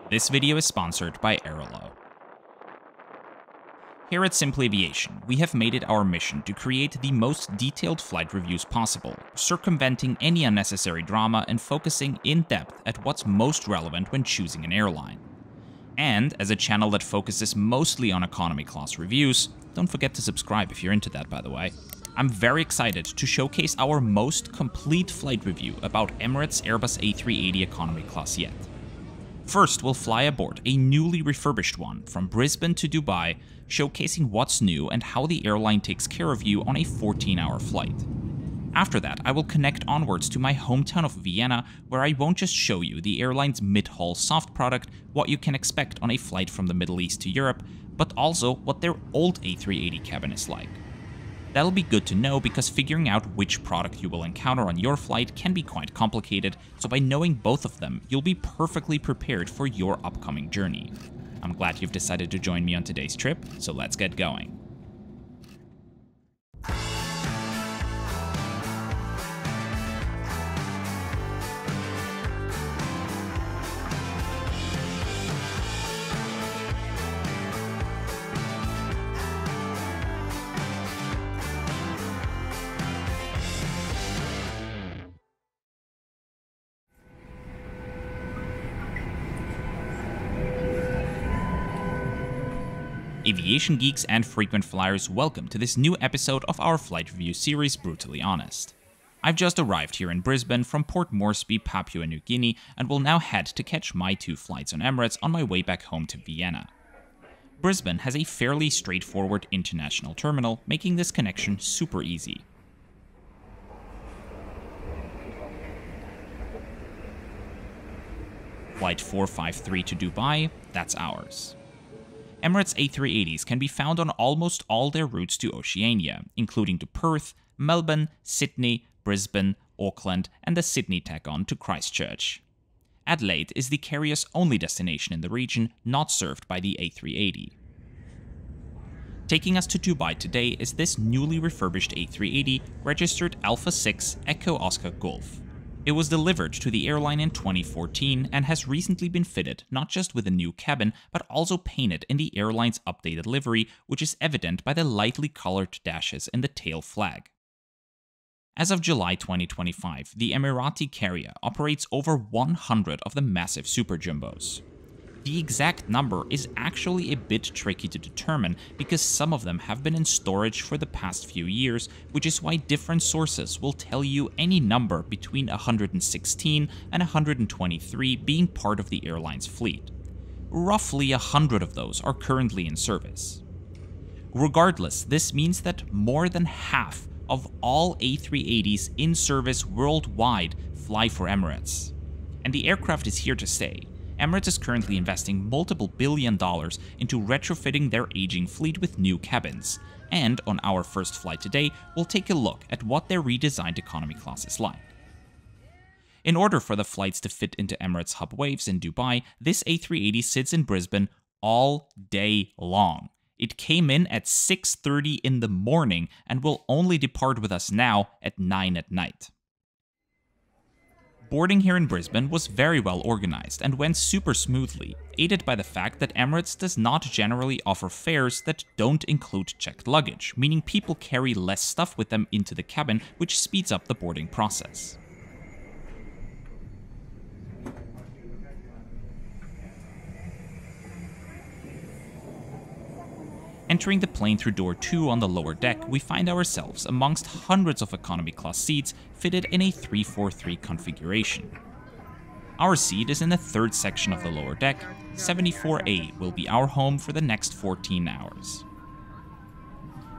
This video is sponsored by Airalo. Here at Simply Aviation, we have made it our mission to create the most detailed flight reviews possible, circumventing any unnecessary drama and focusing in depth at what's most relevant when choosing an airline. And as a channel that focuses mostly on economy class reviews, don't forget to subscribe if you're into that, by the way. I'm very excited to showcase our most complete flight review about Emirates Airbus A380 economy class yet. First, we'll fly aboard a newly refurbished one from Brisbane to Dubai, showcasing what's new and how the airline takes care of you on a 14-hour flight. After that, I will connect onwards to my hometown of Vienna, where I won't just show you the airline's mid-haul soft product, what you can expect on a flight from the Middle East to Europe, but also what their old A380 cabin is like. That'll be good to know because figuring out which product you will encounter on your flight can be quite complicated, so by knowing both of them, you'll be perfectly prepared for your upcoming journey. I'm glad you've decided to join me on today's trip, so let's get going. Aviation geeks and frequent flyers, welcome to this new episode of our flight review series, Brutally Honest. I've just arrived here in Brisbane from Port Moresby, Papua New Guinea, and will now head to catch my 2 flights on Emirates on my way back home to Vienna. Brisbane has a fairly straightforward international terminal, making this connection super easy. Flight 453 to Dubai, that's ours. Emirates A380s can be found on almost all their routes to Oceania, including to Perth, Melbourne, Sydney, Brisbane, Auckland, and the Sydney tack-on to Christchurch. Adelaide is the carrier's only destination in the region not served by the A380. Taking us to Dubai today is this newly refurbished A380 registered Alpha 6 Echo Oscar Golf. It was delivered to the airline in 2014 and has recently been fitted not just with a new cabin, but also painted in the airline's updated livery, which is evident by the lightly colored dashes in the tail flag. As of July 2025, the Emirati carrier operates over 100 of the massive Super Jumbos. The exact number is actually a bit tricky to determine because some of them have been in storage for the past few years, which is why different sources will tell you any number between 116 and 123 being part of the airline's fleet. Roughly 100 of those are currently in service. Regardless, this means that more than half of all A380s in service worldwide fly for Emirates. And the aircraft is here to stay. Emirates is currently investing multiple $billion into retrofitting their aging fleet with new cabins, and on our first flight today, we'll take a look at what their redesigned economy class is like. In order for the flights to fit into Emirates hub waves in Dubai, this A380 sits in Brisbane all day long. It came in at 6:30 in the morning and will only depart with us now at 9 at night. Boarding here in Brisbane was very well organized and went super smoothly, aided by the fact that Emirates does not generally offer fares that don't include checked luggage, meaning people carry less stuff with them into the cabin, which speeds up the boarding process. Entering the plane through door 2 on the lower deck, we find ourselves amongst hundreds of economy class seats fitted in a 343 configuration. Our seat is in the 3rd section of the lower deck. 74A will be our home for the next 14 hours.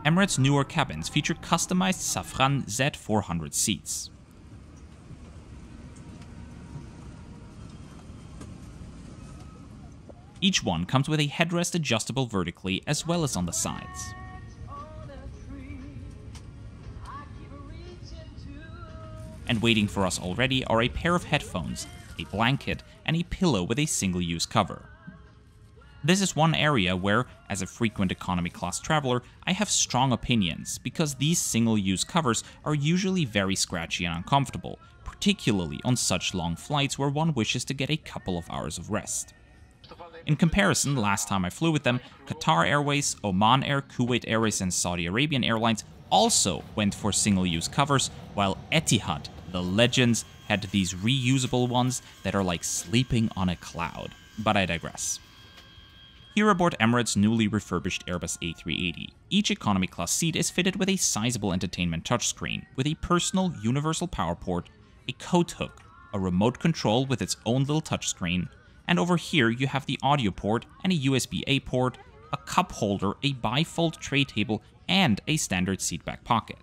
Emirates' newer cabins feature customized Safran Z400 seats. Each one comes with a headrest adjustable vertically as well as on the sides. And waiting for us already are a pair of headphones, a blanket, and a pillow with a single-use cover. This is one area where, as a frequent economy class traveler, I have strong opinions because these single-use covers are usually very scratchy and uncomfortable, particularly on such long flights where one wishes to get a couple of hours of rest. In comparison, last time I flew with them, Qatar Airways, Oman Air, Kuwait Airways and Saudi Arabian Airlines also went for single-use covers, while Etihad, the legends, had these reusable ones that are like sleeping on a cloud. But I digress. Here aboard Emirates' newly refurbished Airbus A380, each economy class seat is fitted with a sizable entertainment touchscreen, with a personal universal power port, a coat hook, a remote control with its own little touchscreen, and over here you have the audio port and a USB-A port, a cup holder, a bifold tray table, and a standard seatback pocket.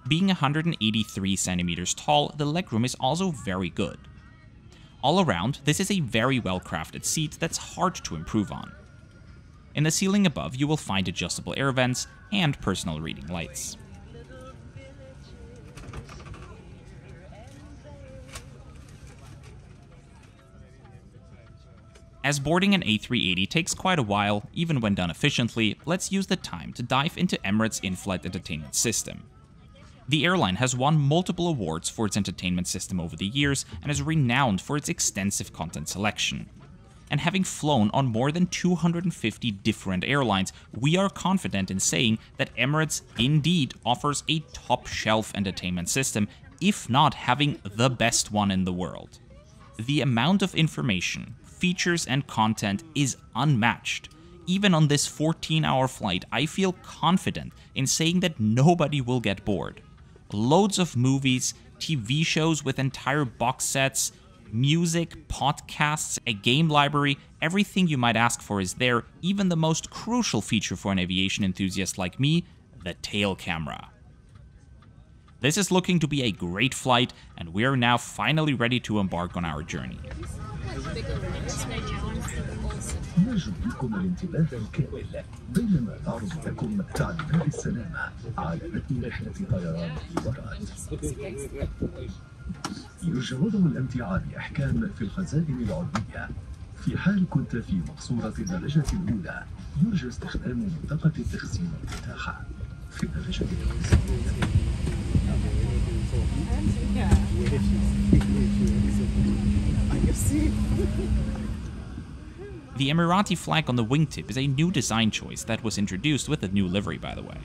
Being 183 centimeters tall, the legroom is also very good. All around, this is a very well-crafted seat that's hard to improve on. In the ceiling above, you will find adjustable air vents and personal reading lights. As boarding an A380 takes quite a while, even when done efficiently, let's use the time to dive into Emirates' Inflight Entertainment system. The airline has won multiple awards for its entertainment system over the years and is renowned for its extensive content selection. And having flown on more than 250 different airlines, we are confident in saying that Emirates indeed offers a top-shelf entertainment system, if not having the best one in the world. The amount of information, features and content is unmatched. Even on this 14-hour flight, I feel confident in saying that nobody will get bored. Loads of movies, TV shows with entire box sets, music, podcasts, a game library, everything you might ask for is there, even the most crucial feature for an aviation enthusiast like me, the tail camera. This is looking to be a great flight, and we are now finally ready to embark on our journey. يجب لكم الانتباه الكامل بينما نعرض لكم تعليمات السلامة على متن رحلة طيران الإمارات. يرجى وضع الأمتعة بإحكام في الخزائن العلوية. في حال كنت في مقصورة الدرجة الأولى، يرجى استخدام منطقة التخزين المتاحة. في الدرجة الثانية The Emirati flag on the wingtip is a new design choice that was introduced with the new livery, by the way.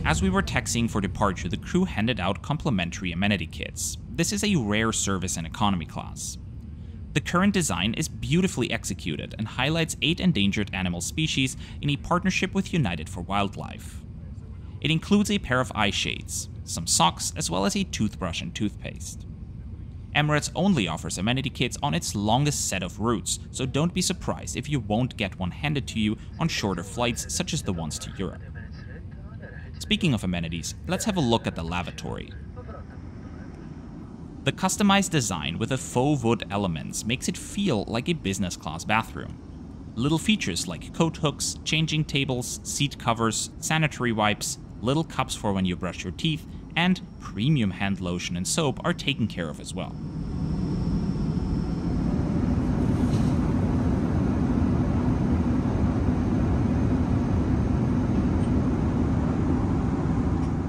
As we were taxiing for departure, the crew handed out complimentary amenity kits. This is a rare service in economy class. The current design is beautifully executed and highlights 8 endangered animal species in a partnership with United for Wildlife. It includes a pair of eye shades, some socks, as well as a toothbrush and toothpaste. Emirates only offers amenity kits on its longest set of routes, so don't be surprised if you won't get one handed to you on shorter flights such as the ones to Europe. Speaking of amenities, let's have a look at the lavatory. The customized design with the faux wood elements makes it feel like a business class bathroom. Little features like coat hooks, changing tables, seat covers, sanitary wipes, little cups for when you brush your teeth, and premium hand lotion and soap are taken care of as well.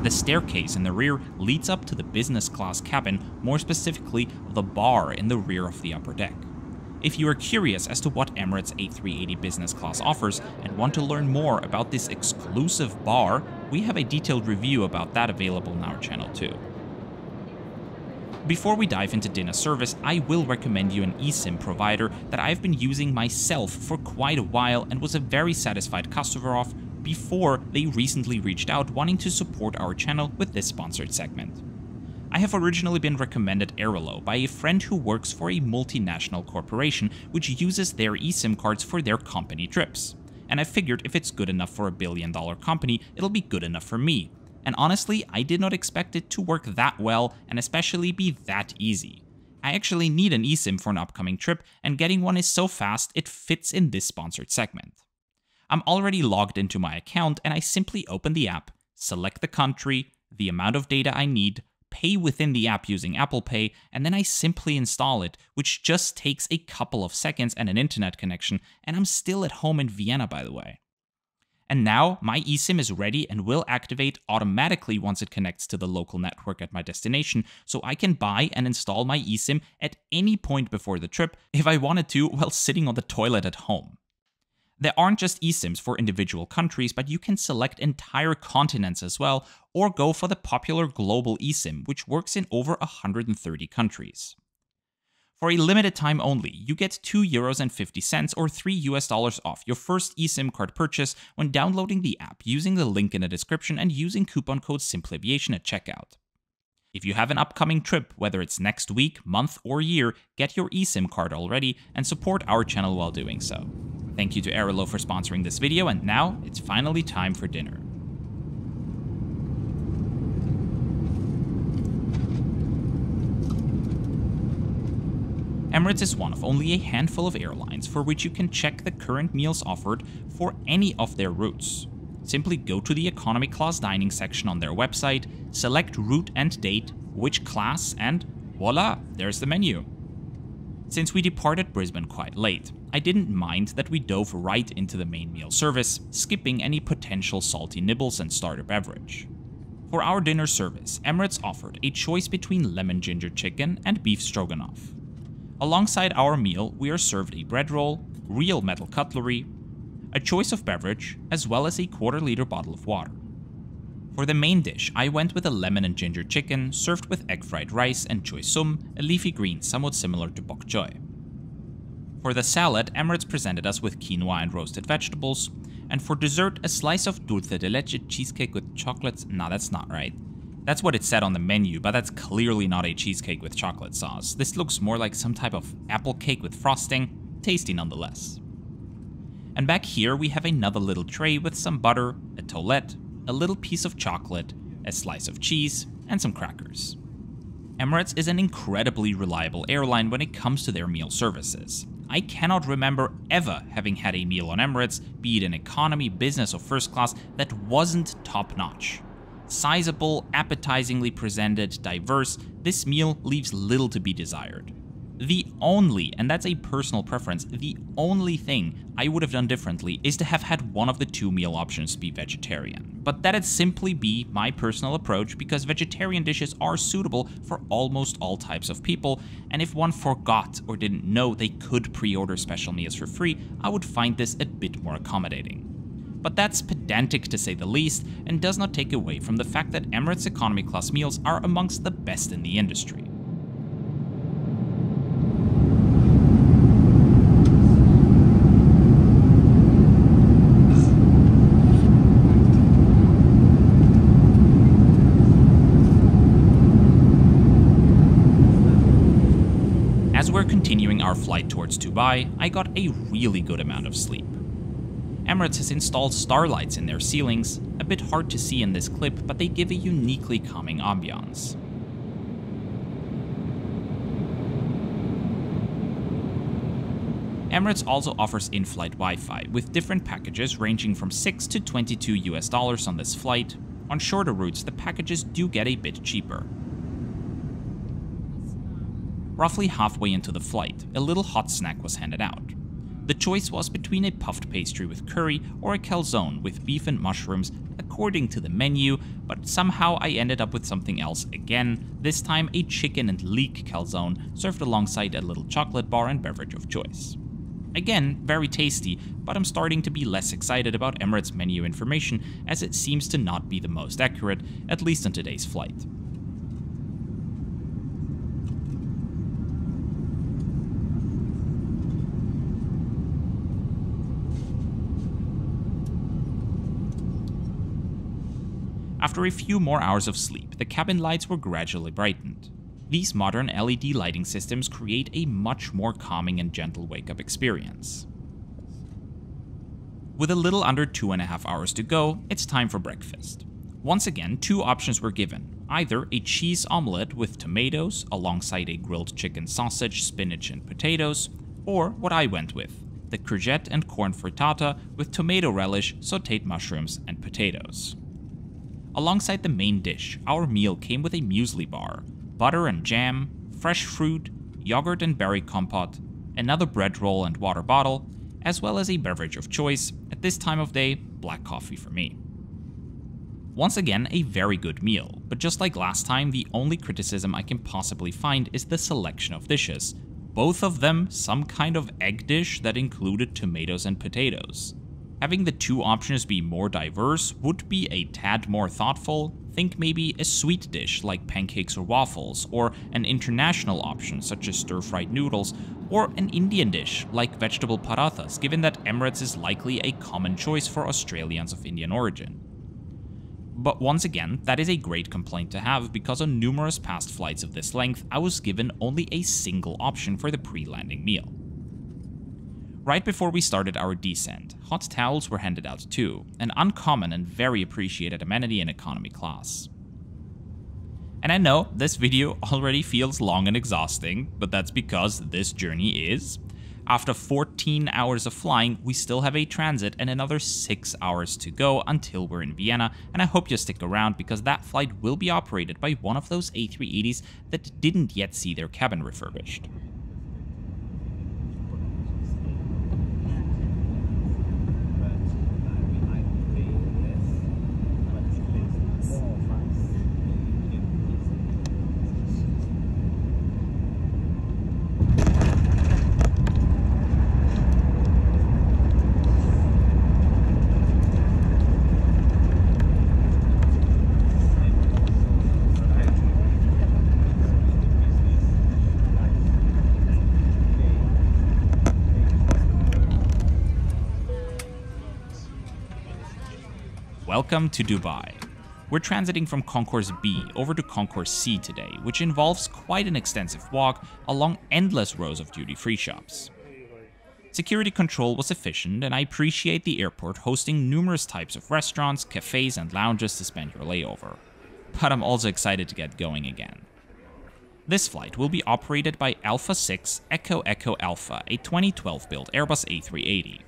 The staircase in the rear leads up to the business class cabin, more specifically the bar in the rear of the upper deck. If you are curious as to what Emirates A380 business class offers and want to learn more about this exclusive bar, we have a detailed review about that available on our channel too. Before we dive into dinner service, I will recommend you an eSIM provider that I've been using myself for quite a while and was a very satisfied customer of before they recently reached out wanting to support our channel with this sponsored segment. I have originally been recommended Airalo by a friend who works for a multinational corporation which uses their eSIM cards for their company trips. And I figured if it's good enough for a billion-dollar company, it'll be good enough for me. And honestly, I did not expect it to work that well and especially be that easy. I actually need an eSIM for an upcoming trip, and getting one is so fast it fits in this sponsored segment. I'm already logged into my account and I simply open the app, select the country, the amount of data I need, pay within the app using Apple Pay, and then I simply install it, which just takes a couple of seconds and an internet connection, and I'm still at home in Vienna, by the way. And now my eSIM is ready and will activate automatically once it connects to the local network at my destination, so I can buy and install my eSIM at any point before the trip if I wanted to while sitting on the toilet at home. There aren't just eSIMs for individual countries, but you can select entire continents as well, or go for the popular global eSIM, which works in over 130 countries. For a limited time only, you get €2.50 or $3 off your first eSIM card purchase when downloading the app using the link in the description and using coupon code SIMPLAVIATION at checkout. If you have an upcoming trip, whether it's next week, month, or year, get your eSIM card already and support our channel while doing so. Thank you to Airalo for sponsoring this video, and now it's finally time for dinner. Emirates is one of only a handful of airlines for which you can check the current meals offered for any of their routes. Simply go to the economy class dining section on their website, select route and date, which class, and voila, there's the menu. Since we departed Brisbane quite late, I didn't mind that we dove right into the main meal service, skipping any potential salty nibbles and starter beverage. For our dinner service, Emirates offered a choice between lemon ginger chicken and beef stroganoff. Alongside our meal, we are served a bread roll, real metal cutlery, a choice of beverage, as well as a quarter-liter bottle of water. For the main dish, I went with a lemon and ginger chicken, served with egg fried rice and choy sum, a leafy green somewhat similar to bok choy. For the salad, Emirates presented us with quinoa and roasted vegetables, and for dessert, a slice of dulce de leche cheesecake with chocolates. Nah, that's not right. That's what it said on the menu, but that's clearly not a cheesecake with chocolate sauce. This looks more like some type of apple cake with frosting, tasty nonetheless. And back here we have another little tray with some butter, a toilette, a little piece of chocolate, a slice of cheese, and some crackers. Emirates is an incredibly reliable airline when it comes to their meal services. I cannot remember ever having had a meal on Emirates, be it in economy, business, or first class, that wasn't top-notch. Sizable, appetizingly presented, diverse, this meal leaves little to be desired. The only, and that's a personal preference, the only thing I would have done differently is to have had one of the two meal options be vegetarian. But that'd simply be my personal approach because vegetarian dishes are suitable for almost all types of people, and if one forgot or didn't know they could pre-order special meals for free, I would find this a bit more accommodating. But that's pedantic to say the least, and does not take away from the fact that Emirates economy class meals are amongst the best in the industry. As we're continuing our flight towards Dubai, I got a really good amount of sleep. Emirates has installed starlights in their ceilings, a bit hard to see in this clip, but they give a uniquely calming ambiance. Emirates also offers in-flight Wi-Fi, with different packages ranging from $6 to $22 on this flight. On shorter routes, the packages do get a bit cheaper. Roughly halfway into the flight, a little hot snack was handed out. The choice was between a puffed pastry with curry or a calzone with beef and mushrooms according to the menu, but somehow I ended up with something else again, this time a chicken and leek calzone served alongside a little chocolate bar and beverage of choice. Again, very tasty, but I'm starting to be less excited about Emirates menu information as it seems to not be the most accurate, at least on today's flight. After a few more hours of sleep, the cabin lights were gradually brightened. These modern LED lighting systems create a much more calming and gentle wake-up experience. With a little under 2.5 hours to go, it's time for breakfast. Once again, two options were given, either a cheese omelette with tomatoes alongside a grilled chicken sausage, spinach and potatoes, or what I went with, the courgette and corn frittata with tomato relish, sautéed mushrooms and potatoes. Alongside the main dish, our meal came with a muesli bar, butter and jam, fresh fruit, yogurt and berry compote, another bread roll and water bottle, as well as a beverage of choice, at this time of day, black coffee for me. Once again, a very good meal, but just like last time, the only criticism I can possibly find is the selection of dishes. Both of them some kind of egg dish that included tomatoes and potatoes. Having the two options be more diverse would be a tad more thoughtful. Think maybe a sweet dish like pancakes or waffles, or an international option such as stir-fried noodles, or an Indian dish like vegetable parathas, given that Emirates is likely a common choice for Australians of Indian origin. But once again, that is a great complaint to have because on numerous past flights of this length, I was given only a single option for the pre-landing meal. Right before we started our descent, hot towels were handed out too, an uncommon and very appreciated amenity in economy class. And I know this video already feels long and exhausting, but that's because this journey is. After 14 hours of flying, we still have a transit and another 6 hours to go until we're in Vienna, and I hope you stick around because that flight will be operated by one of those A380s that didn't yet see their cabin refurbished. Welcome to Dubai. We're transiting from Concourse B over to Concourse C today, which involves quite an extensive walk along endless rows of duty-free shops. Security control was efficient, and I appreciate the airport hosting numerous types of restaurants, cafes, and lounges to spend your layover. But I'm also excited to get going again. This flight will be operated by Alpha 6 Echo Echo Alpha, a 2012 built Airbus A380.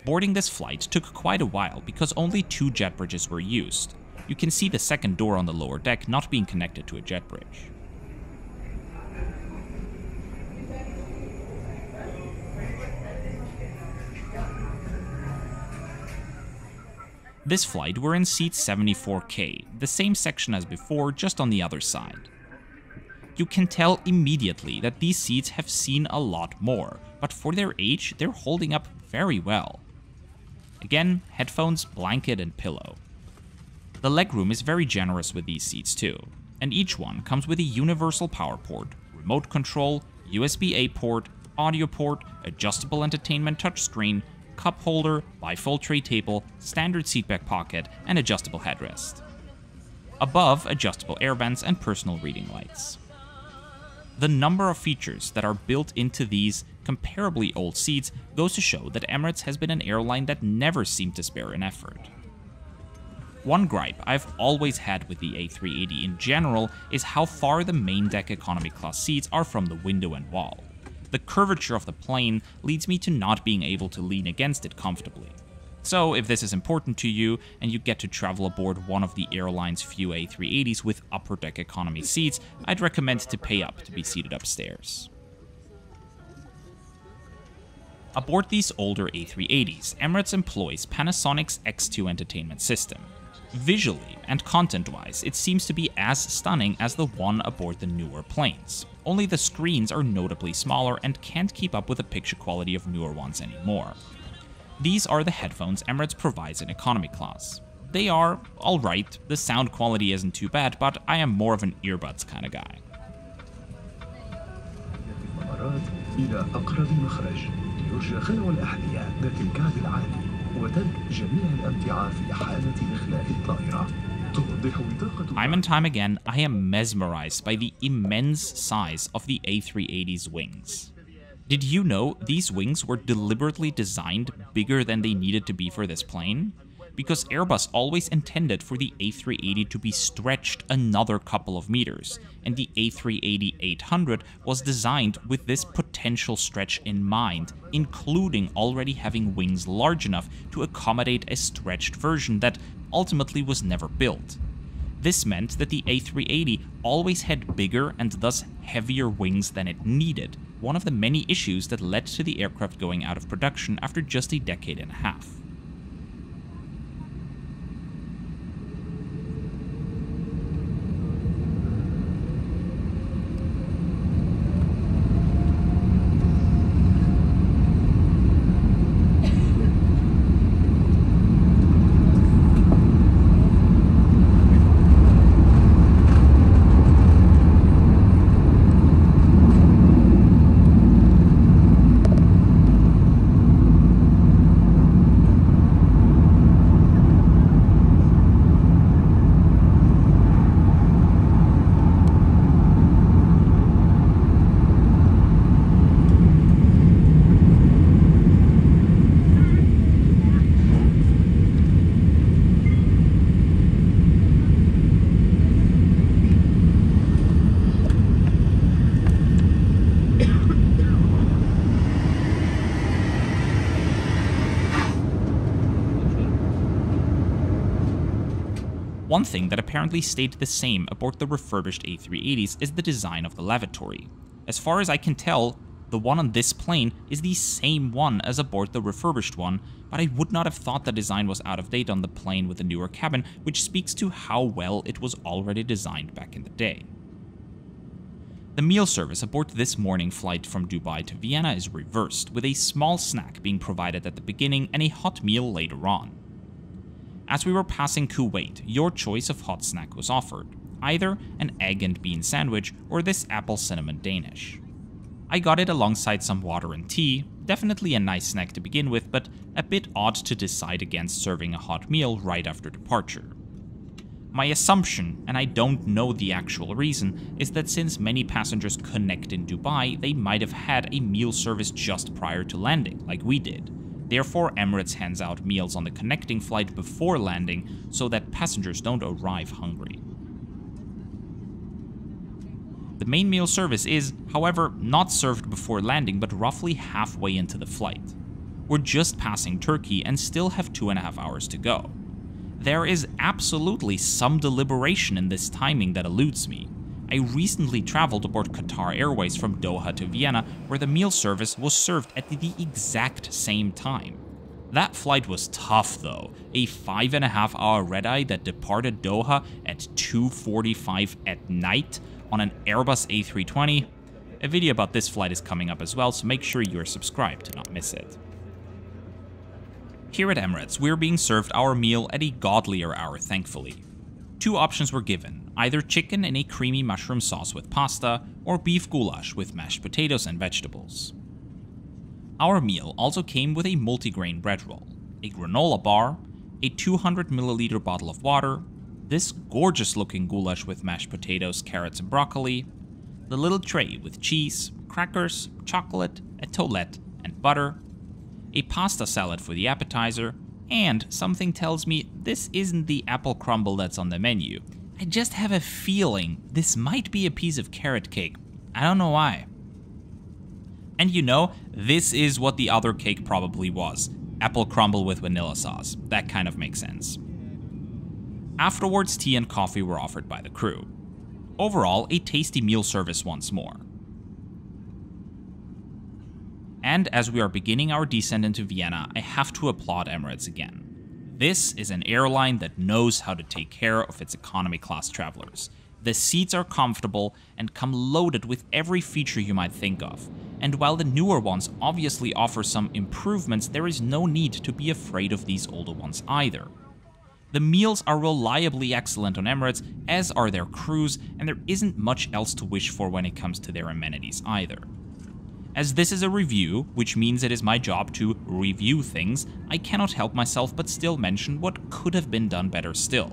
Boarding this flight took quite a while because only 2 jet bridges were used. You can see the second door on the lower deck not being connected to a jet bridge. This flight we're in seat 74K, the same section as before, just on the other side. You can tell immediately that these seats have seen a lot more, but for their age, they're holding up very well. Again, headphones, blanket, and pillow. The legroom is very generous with these seats too, and each one comes with a universal power port, remote control, USB-A port, audio port, adjustable entertainment touchscreen, cup holder, bifold tray table, standard seatback pocket, and adjustable headrest. Above, adjustable air vents and personal reading lights. The number of features that are built into these comparably old seats goes to show that Emirates has been an airline that never seemed to spare an effort. One gripe I've always had with the A380 in general is how far the main deck economy class seats are from the window and wall. The curvature of the plane leads me to not being able to lean against it comfortably. So if this is important to you and you get to travel aboard one of the airline's few A380s with upper deck economy seats, I'd recommend to pay up to be seated upstairs. Aboard these older A380s, Emirates employs Panasonic's X2 entertainment system. Visually and content-wise, it seems to be as stunning as the one aboard the newer planes. Only the screens are notably smaller and can't keep up with the picture quality of newer ones anymore. These are the headphones Emirates provides in economy class. They are alright, the sound quality isn't too bad, but I am more of an earbuds kind of guy. يرجى خلع الأحذية ذات الكعب العالي وترك جميع الأمتعة في حالة إخلاء الطائرة. Time and time again, I am mesmerized by the immense size of the A380's wings. Did you know these wings were deliberately designed bigger than they needed to be for this plane? Because Airbus always intended for the A380 to be stretched another couple of meters, and the A380-800 was designed with this potential stretch in mind, including already having wings large enough to accommodate a stretched version that ultimately was never built. This meant that the A380 always had bigger and thus heavier wings than it needed, one of the many issues that led to the aircraft going out of production after just a decade and a half. One thing that apparently stayed the same aboard the refurbished A380s is the design of the lavatory. As far as I can tell, the one on this plane is the same one as aboard the refurbished one, but I would not have thought the design was out of date on the plane with the newer cabin, which speaks to how well it was already designed back in the day. The meal service aboard this morning flight from Dubai to Vienna is reversed, with a small snack being provided at the beginning and a hot meal later on. As we were passing Kuwait, your choice of hot snack was offered, either an egg and bean sandwich or this apple cinnamon Danish. I got it alongside some water and tea, definitely a nice snack to begin with, but a bit odd to decide against serving a hot meal right after departure. My assumption, and I don't know the actual reason, is that since many passengers connect in Dubai, they might have had a meal service just prior to landing, like we did. Therefore, Emirates hands out meals on the connecting flight before landing so that passengers don't arrive hungry. The main meal service is, however, not served before landing but roughly halfway into the flight. We're just passing Turkey and still have 2.5 hours to go. There is absolutely some deliberation in this timing that eludes me. I recently traveled aboard Qatar Airways from Doha to Vienna, where the meal service was served at the exact same time. That flight was tough though, a 5.5-hour red-eye that departed Doha at 2:45 at night on an Airbus A320. A video about this flight is coming up as well, so make sure you are subscribed to not miss it. Here at Emirates, we're being served our meal at a godlier hour, thankfully. Two options were given, either chicken in a creamy mushroom sauce with pasta, or beef goulash with mashed potatoes and vegetables. Our meal also came with a multigrain bread roll, a granola bar, a 200ml bottle of water, this gorgeous looking goulash with mashed potatoes, carrots and broccoli, the little tray with cheese, crackers, chocolate, a toilette, and butter, a pasta salad for the appetizer, and something tells me this isn't the apple crumble that's on the menu. I just have a feeling this might be a piece of carrot cake. I don't know why. And you know, this is what the other cake probably was. Apple crumble with vanilla sauce. That kind of makes sense. Afterwards, tea and coffee were offered by the crew. Overall, a tasty meal service once more. And as we are beginning our descent into Vienna, I have to applaud Emirates again. This is an airline that knows how to take care of its economy class travelers. The seats are comfortable and come loaded with every feature you might think of. And while the newer ones obviously offer some improvements, there is no need to be afraid of these older ones either. The meals are reliably excellent on Emirates, as are their crews, and there isn't much else to wish for when it comes to their amenities either. As this is a review, which means it is my job to review things, I cannot help myself but still mention what could have been done better still.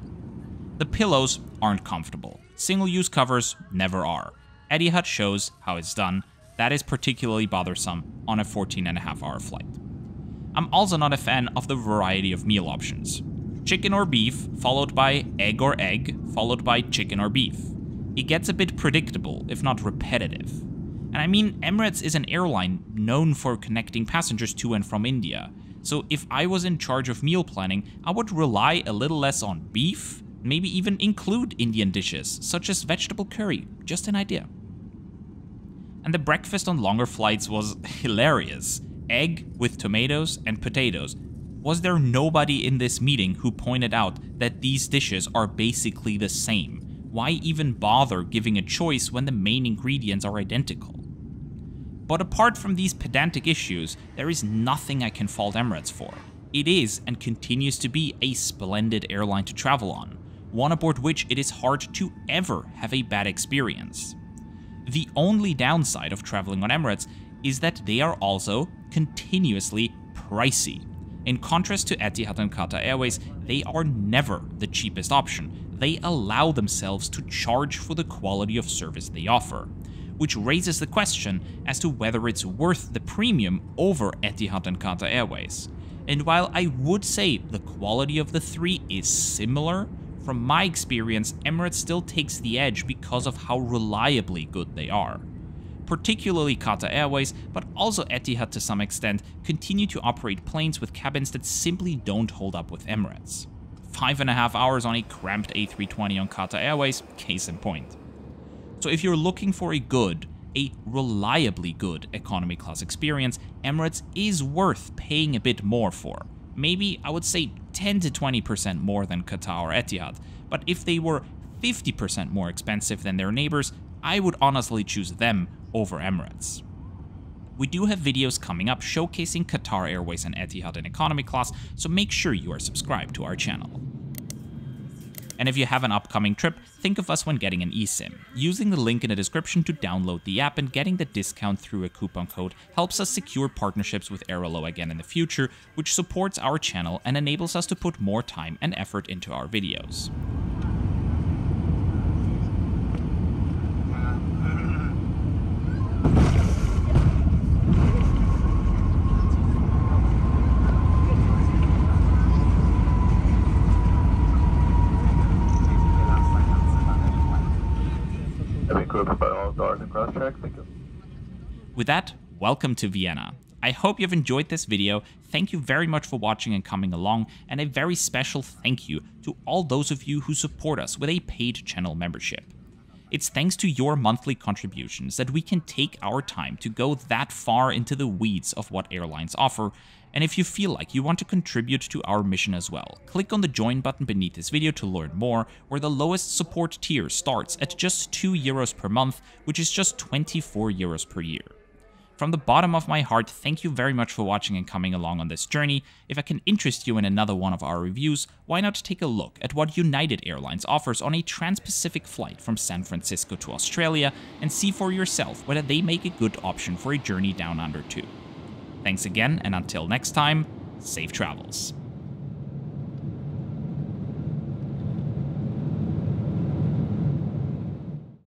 The pillows aren't comfortable. Single-use covers never are. Etihad shows how it's done. That is particularly bothersome on a 14.5-hour flight. I'm also not a fan of the variety of meal options. Chicken or beef, followed by egg or egg, followed by chicken or beef. It gets a bit predictable, if not repetitive. And I mean, Emirates is an airline known for connecting passengers to and from India. So if I was in charge of meal planning, I would rely a little less on beef, maybe even include Indian dishes, such as vegetable curry, just an idea. And the breakfast on longer flights was hilarious. Egg with tomatoes and potatoes. Was there nobody in this meeting who pointed out that these dishes are basically the same? Why even bother giving a choice when the main ingredients are identical? But apart from these pedantic issues, there is nothing I can fault Emirates for. It is and continues to be a splendid airline to travel on, one aboard which it is hard to ever have a bad experience. The only downside of traveling on Emirates is that they are also continuously pricey. In contrast to Etihad and Qatar Airways, they are never the cheapest option. They allow themselves to charge for the quality of service they offer, which raises the question as to whether it's worth the premium over Etihad and Qatar Airways. And while I would say the quality of the three is similar, from my experience, Emirates still takes the edge because of how reliably good they are. Particularly Qatar Airways, but also Etihad to some extent, continue to operate planes with cabins that simply don't hold up with Emirates. 5.5 hours on a cramped A320 on Qatar Airways, case in point. So if you're looking for a reliably good economy class experience, Emirates is worth paying a bit more for. Maybe I would say 10 to 20% more than Qatar or Etihad, but if they were 50% more expensive than their neighbors, I would honestly choose them over Emirates. We do have videos coming up showcasing Qatar Airways and Etihad in economy class, so make sure you are subscribed to our channel. And if you have an upcoming trip, think of us when getting an eSIM. Using the link in the description to download the app and getting the discount through a coupon code helps us secure partnerships with Airalo again in the future, which supports our channel and enables us to put more time and effort into our videos. With that, welcome to Vienna. I hope you've enjoyed this video. Thank you very much for watching and coming along, and a very special thank you to all those of you who support us with a paid channel membership. It's thanks to your monthly contributions that we can take our time to go that far into the weeds of what airlines offer, and if you feel like you want to contribute to our mission as well, click on the join button beneath this video to learn more, where the lowest support tier starts at just €2 per month, which is just €24 per year. From the bottom of my heart, thank you very much for watching and coming along on this journey. If I can interest you in another one of our reviews, why not take a look at what United Airlines offers on a trans-Pacific flight from San Francisco to Australia and see for yourself whether they make a good option for a journey down under too. Thanks again, and until next time, safe travels.